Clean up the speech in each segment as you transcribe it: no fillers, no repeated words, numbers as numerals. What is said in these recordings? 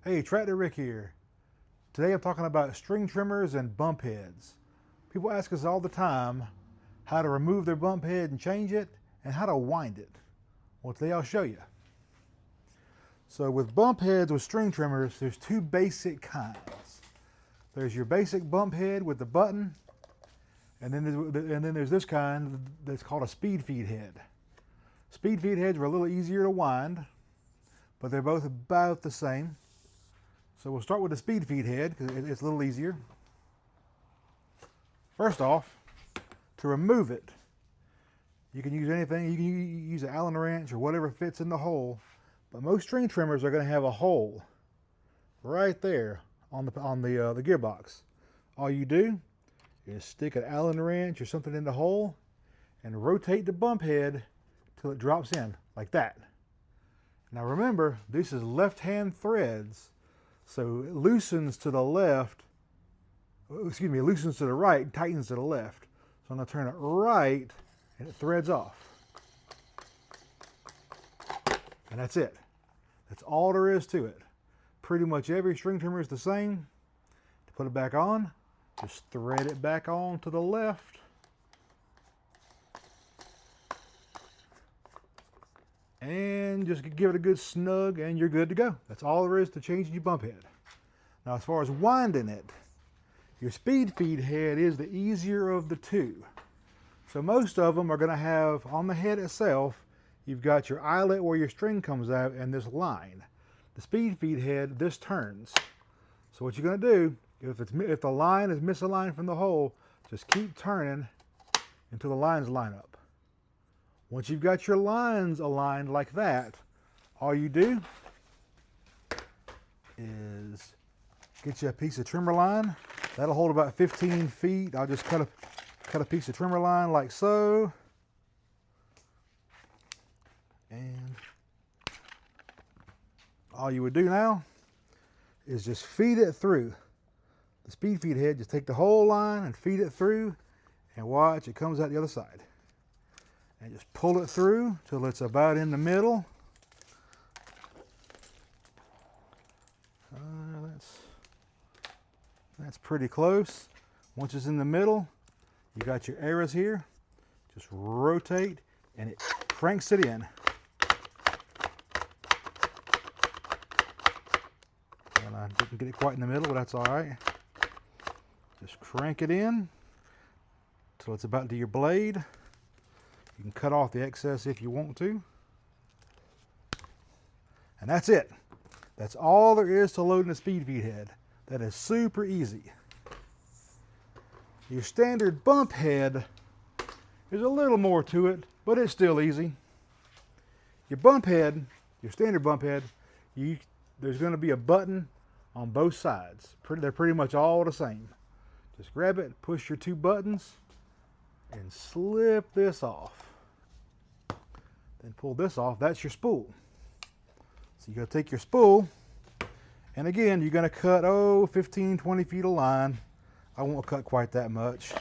Hey, Tractor Rick here. Today I'm talking about string trimmers and bump heads. People ask us all the time how to remove their bump head and change it, and how to wind it. Well, today I'll show you. So with bump heads with string trimmers, there's two basic kinds. There's your basic bump head with the button, and then there's this kind that's called a speed feed head. Speed feed heads are a little easier to wind, but they're both about the same. So we'll start with the speed feed head because it's a little easier. First off, to remove it, you can use anything. You can use an Allen wrench or whatever fits in the hole, but most string trimmers are going to have a hole right there on the gearbox. All you do is stick an Allen wrench or something in the hole and rotate the bump head till it drops in like that. Now remember, this is left-hand threads. So it loosens to the left, it loosens to the right and tightens to the left. So I'm going to turn it right and it threads off. And that's it. That's all there is to it. Pretty much every string trimmer is the same. To put it back on, just thread it back on to the left. And just give it a good snug and you're good to go. That's all there is to changing your bump head. Now as far as winding it, your speed feed head is the easier of the two. So most of them are going to have on the head itself, you've got your eyelet where your string comes out and this line. The speed feed head, this turns. So what you're going to do, if the line is misaligned from the hole, just keep turning until the lines line up. Once you've got your lines aligned like that, all you do is get you a piece of trimmer line. That'll hold about 15 feet. I'll just cut a piece of trimmer line like so. And all you would do now is just feed it through. The speed feed head, just take the whole line and feed it through and watch, it comes out the other side. And just pull it through till it's about in the middle. That's pretty close. Once it's in the middle, you got your arrows here. Just rotate and it cranks it in. And I didn't get it quite in the middle, but that's all right. Just crank it in till it's about to your blade. You can cut off the excess if you want to. And that's it. That's all there is to loading a speed feed head. That is super easy. Your standard bump head, there's a little more to it, but it's still easy. Your bump head, your standard bump head, there's going to be a button on both sides. They're pretty much all the same. Just grab it, push your two buttons, and slip this off. Then pull this off. That's your spool. So you're going to take your spool, and again, you're going to cut, 15, 20 feet of line. I won't cut quite that much.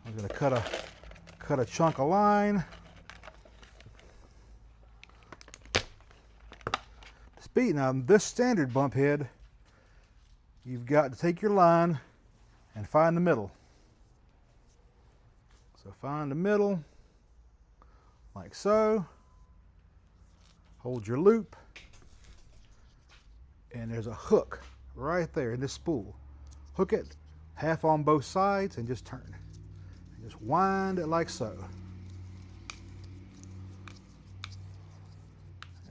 I'm going to cut a chunk of line. Now, this standard bump head, you've got to take your line and find the middle. So find the middle, like so. Hold your loop, and there's a hook right there in this spool. Hook it half on both sides and just turn. And just wind it like so.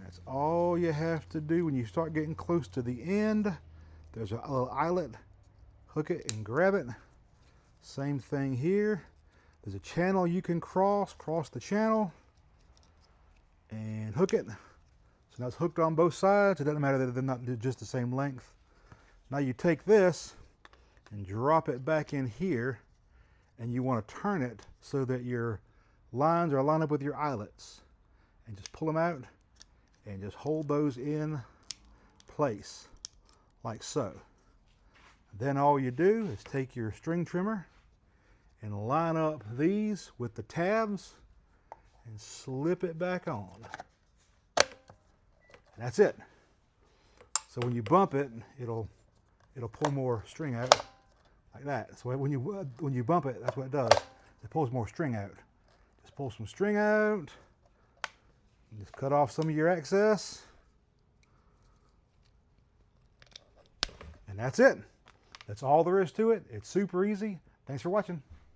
That's all you have to do. When you start getting close to the end, there's a little eyelet. Hook it and grab it. Same thing here. There's a channel you can cross the channel, and hook it. So now it's hooked on both sides. It doesn't matter that they're not just the same length. Now you take this and drop it back in here, and you want to turn it so that your lines are lined up with your eyelets. And just pull them out and just hold those in place like so. Then all you do is take your string trimmer and line up these with the tabs and slip it back on. And that's it. So when you bump it, it'll pull more string out like that. So when you bump it, that's what it does. It pulls more string out. Just pull some string out. And just cut off some of your excess. And that's it. That's all there is to it. It's super easy. Thanks for watching.